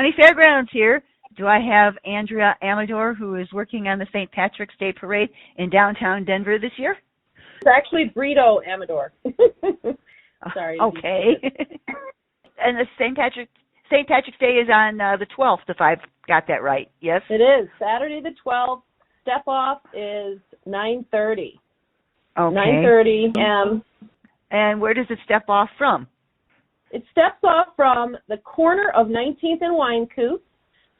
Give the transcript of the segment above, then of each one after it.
Countyfairgrounds here. Do I have Andrea Amador, who is working on the St. Patrick's Day Parade in downtown Denver this year? It's actually Brito Amador. Sorry. Okay. And the St. Patrick's Day is on the 12th, if I've got that right. Yes? It is. Saturday the 12th. Step off is 9:30. Okay. 9:30 a.m. And where does it step off from? It steps off from the corner of 19th and Winecoop,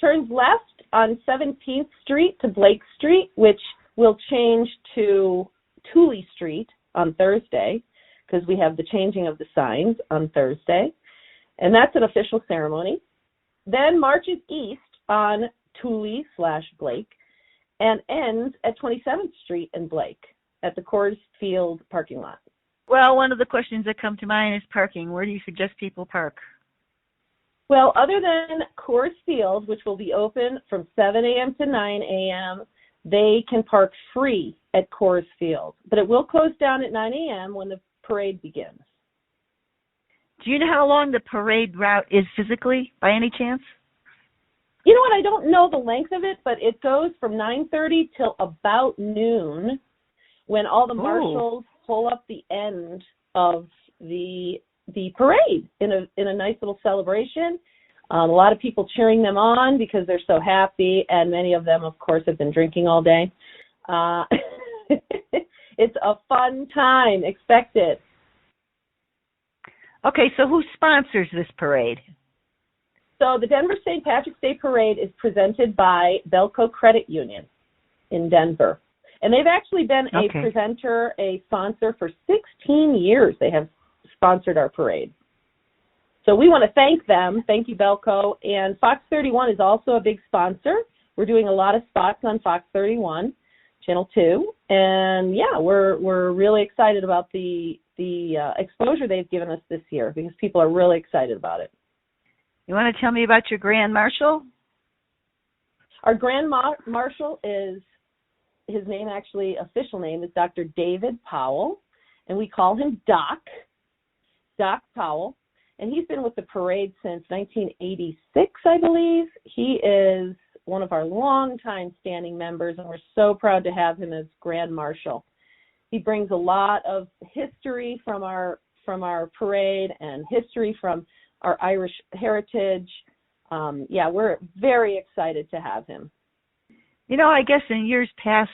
turns left on 17th Street to Blake Street, which will change to Tooley Street on Thursday, because we have the changing of the signs on Thursday, and that's an official ceremony. Then marches east on Tooley/Blake and ends at 27th Street and Blake at the Coors Field parking lot. Well, one of the questions that come to mind is parking. Where do you suggest people park? Well, other than Coors Field, which will be open from 7 a.m. to 9 a.m., they can park free at Coors Field. But it will close down at 9 a.m. when the parade begins. Do you know how long the parade route is physically, by any chance? You know what? I don't know the length of it, but it goes from 9:30 till about noon, when all the marshals pull up the end of the parade in a nice little celebration. A lot of people cheering them on because they're so happy, and many of them, of course, have been drinking all day. It's a fun time. Expect it. Okay, so who sponsors this parade? So the Denver St. Patrick's Day Parade is presented by Belco Credit Union in Denver. And they've actually been a presenter, a sponsor for 16 years. They have sponsored our parade. So we want to thank them. Thank you, Belco. And Fox 31 is also a big sponsor. We're doing a lot of spots on Fox 31, Channel 2. And, yeah, we're really excited about the exposure they've given us this year because people are really excited about it. You want to tell me about your Grand Marshal? Our Grand Marshal is, his name actually, official name is Dr. David Powell, and we call him Doc Powell. And he's been with the parade since 1986, I believe. He is one of our longtime standing members, and we're so proud to have him as Grand Marshal. He brings a lot of history from our parade and history from our Irish heritage. We're very excited to have him. You know, I guess in years past,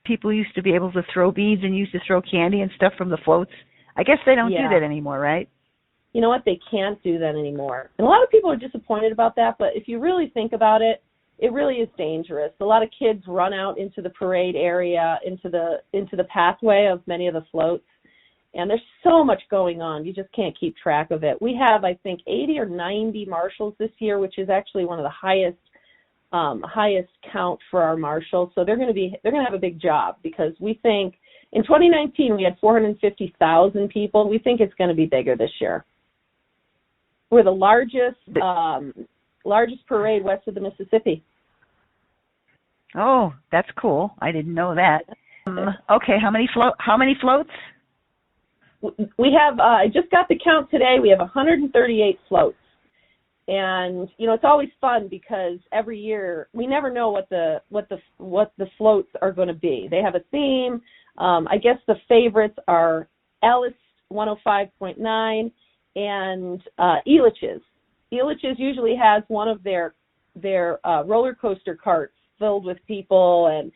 people used to be able to throw beads and used to throw candy and stuff from the floats. I guess they don't do that anymore, right? You know what? They can't do that anymore. And a lot of people are disappointed about that, but if you really think about it, it really is dangerous. A lot of kids run out into the parade area, into the pathway of many of the floats, and there's so much going on. You just can't keep track of it. We have, I think, 80 or 90 marshals this year, which is actually one of the highest count for our marshals. So they're going to have a big job because we think in 2019 we had 450,000 people. We think it's going to be bigger this year. We're the largest parade west of the Mississippi. Oh, that's cool. I didn't know that. Okay, how many floats? We have. I just got the count today. We have 138 floats, and you know it's always fun because every year we never know what the floats are going to be. They have a theme. I guess the favorites are Alice 105.9 and Elitch's. Elitch's usually has one of their roller coaster carts filled with people, and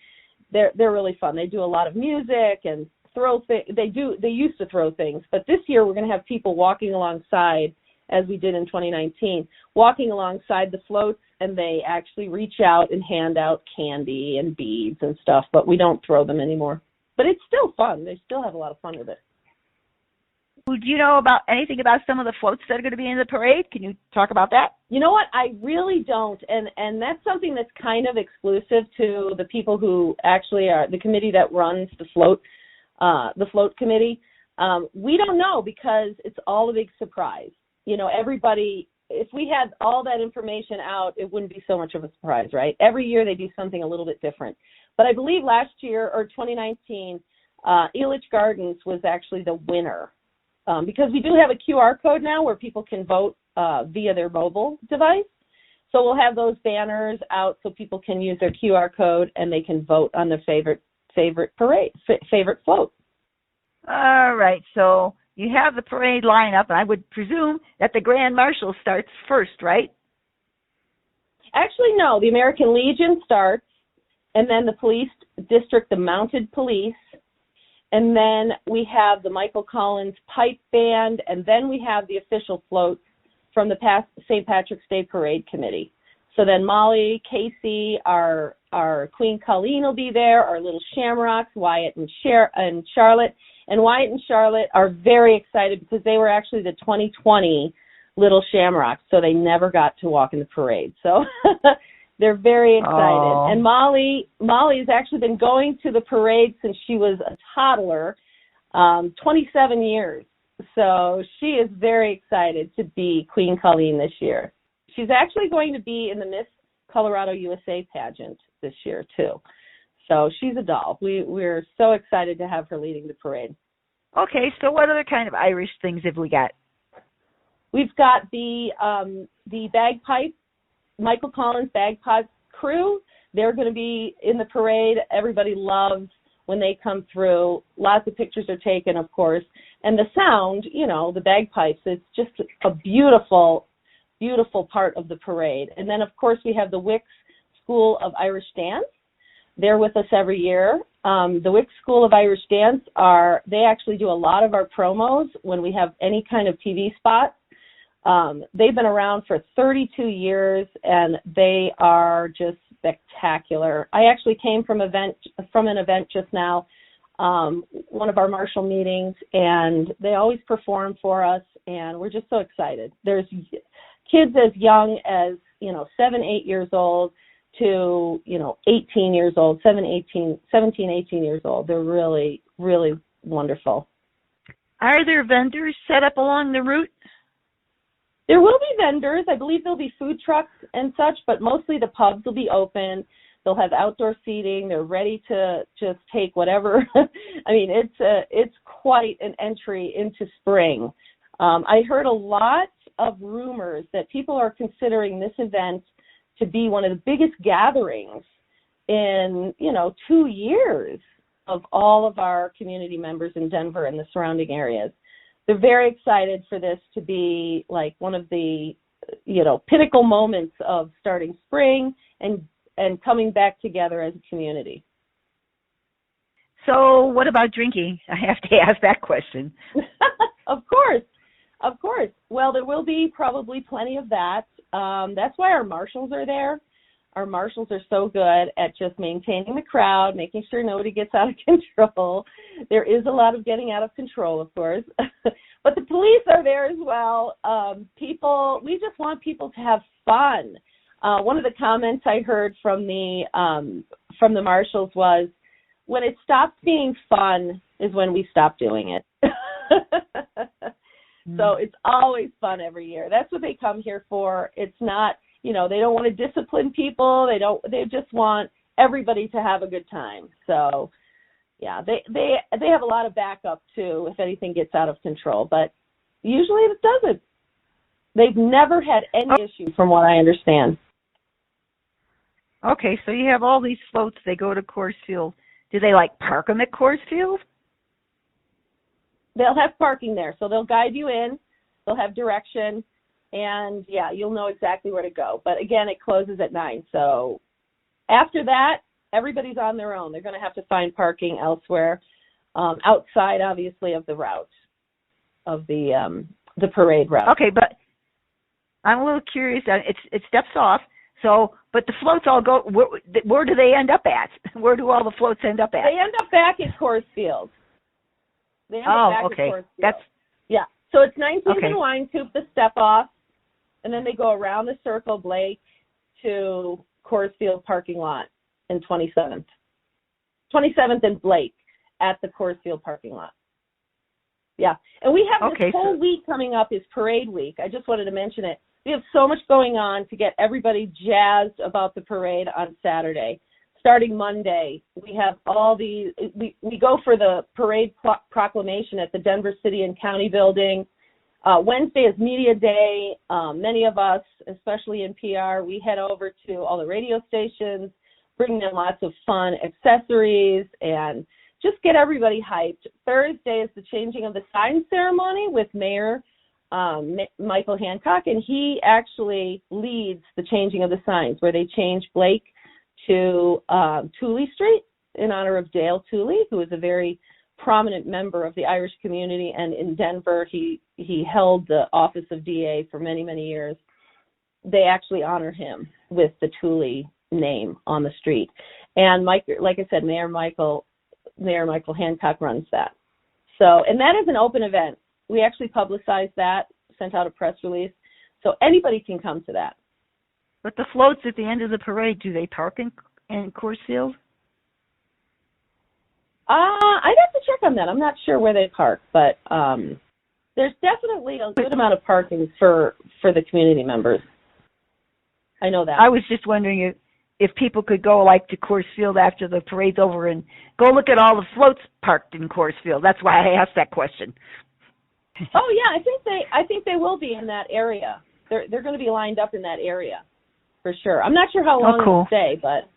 they're really fun. They do a lot of music and throw things. They used to throw things, but this year we're going to have people walking alongside, as we did in 2019, walking alongside the floats, and they actually reach out and hand out candy and beads and stuff, but we don't throw them anymore. But it's still fun. They still have a lot of fun with it. Do you know about anything about some of the floats that are going to be in the parade? Can you talk about that? You know what? I really don't, and that's something that's kind of exclusive to the people who actually are the committee that runs the float committee. We don't know because it's all a big surprise. You know, everybody, if we had all that information out, it wouldn't be so much of a surprise, right? Every year they do something a little bit different. But I believe last year, or 2019, Elitch Gardens was actually the winner. Because we do have a QR code now where people can vote via their mobile device. So we'll have those banners out so people can use their QR code and they can vote on their favorite float. All right. So you have the parade lineup, and I would presume that the Grand Marshal starts first, right? Actually, no. The American Legion starts, and then the police district, the mounted police, and then we have the Michael Collins Pipe Band, and then we have the official floats from the past St. Patrick's Day Parade Committee. So then Molly, Casey, our Queen Colleen will be there, our little Shamrocks, Wyatt and Charlotte. And Wyatt and Charlotte are very excited because they were actually the 2020 Little Shamrocks, so they never got to walk in the parade. So they're very excited. Aww. And Molly's actually been going to the parade since she was a toddler, 27 years. So she is very excited to be Queen Colleen this year. She's actually going to be in the Miss Colorado USA pageant this year, too. So she's a doll. We're so excited to have her leading the parade. Okay, so what other kind of Irish things have we got? We've got the bagpipe, Michael Collins bagpipe crew. They're going to be in the parade. Everybody loves when they come through. Lots of pictures are taken, of course. And the sound, the bagpipes, it's just a beautiful, beautiful part of the parade. And then, of course, we have the Wicks School of Irish Dance. They're with us every year. The Wicks School of Irish Dance they actually do a lot of our promos when we have any kind of TV spot. They've been around for 32 years, and they are just spectacular. I actually came from an event just now, one of our Marshal meetings, and they always perform for us, and we're just so excited. There's kids as young as 7, 8 years old to 18 years old, 17, 18 years old. They're really, really wonderful. Are there vendors set up along the route? There will be vendors. I believe there'll be food trucks and such, but mostly the pubs will be open. They'll have outdoor seating. They're ready to just take whatever. I mean, it's quite an entry into spring. I heard a lot of rumors that people are considering this event to be one of the biggest gatherings in 2 years of all of our community members in Denver and the surrounding areas. They're very excited for this to be like one of the pinnacle moments of starting spring and coming back together as a community. So what about drinking? I have to ask that question. Of course. Well, there will be probably plenty of that. That's why our marshals are there. Our marshals are so good at just maintaining the crowd, making sure nobody gets out of control. There is a lot of getting out of control, of course. But the police are there as well. We just want people to have fun. One of the comments I heard from the marshals was, when it stops being fun is when we stop doing it. So it's always fun every year. That's what they come here for. It's not, they don't want to discipline people. They just want everybody to have a good time. So yeah, they have a lot of backup too if anything gets out of control, but usually it doesn't. They've never had any issue from what I understand. Okay, so you have all these floats. They go to Coors Field. Do they park them at Coors Field? They'll have parking there, so they'll guide you in. They'll have direction, and yeah, you'll know exactly where to go. But again, it closes at 9. So after that, everybody's on their own. They're going to have to find parking elsewhere, outside, obviously, of the route of the parade route. Okay, but I'm a little curious. It steps off. So, but the floats all go. Where do they end up at? Where do all the floats end up at? They end up back at Coors Field. They end up back okay. at Coors Field. Yeah. So it's 19th and Wine Coop, the step off, and then they go around the circle, Blake, to Coors Field parking lot in 27th. 27th and Blake at the Coors Field parking lot. Yeah. And we have this whole week coming up is Parade Week. I just wanted to mention it. We have so much going on to get everybody jazzed about the parade on Saturday. Starting Monday, we have all we go for the parade proclamation at the Denver City and County Building. Wednesday is media day. Many of us, especially in PR, we head over to all the radio stations, bring them lots of fun accessories, and just get everybody hyped. Thursday is the changing of the sign ceremony with Mayor Michael Hancock, and he actually leads the changing of the signs, where they change Blake to Tooley Street in honor of Dale Tooley, who is a very prominent member of the Irish community, and in Denver he held the office of DA for many, many years. They actually honor him with the Tooley name on the street. And Mike, like I said, Mayor Michael Hancock runs that. So, and that is an open event. We actually publicized that, sent out a press release, so anybody can come to that. But the floats at the end of the parade, do they park in Coors Field? I'd have to check on that. I'm not sure where they park, but there's definitely a good amount of parking for the community members. I know that. I was just wondering if people could go like to Coors Field after the parade's over and go look at all the floats parked in Coors Field. That's why I asked that question. Oh yeah, I think they will be in that area. They're going to be lined up in that area for sure. I'm not sure how long they'll stay, but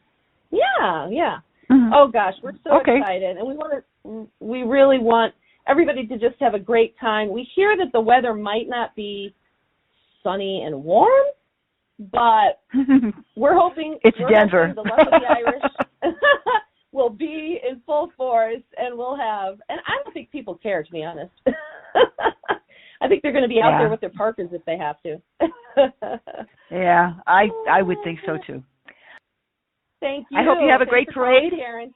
yeah. Mm-hmm. Oh gosh, we're so excited, and we really want everybody to just have a great time. We hear that the weather might not be sunny and warm, but we're hoping Denver. The love of the Irish will be in full force, and we'll have. And I don't think people care, to be honest. I think they're going to be out there with their parkas if they have to. Yeah, I would think so too. Thank you. I hope you have a great parade. Karen.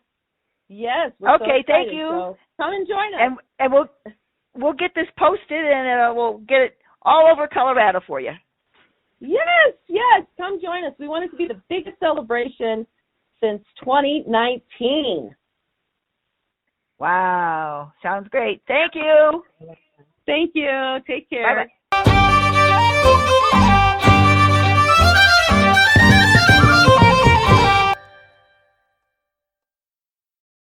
Yes. Okay, thank you. So come and join us. And we'll get this posted, and we'll get it all over Colorado for you. Yes. Come join us. We want it to be the biggest celebration since 2019. Wow. Sounds great. Thank you. Thank you. Take care. Bye-bye.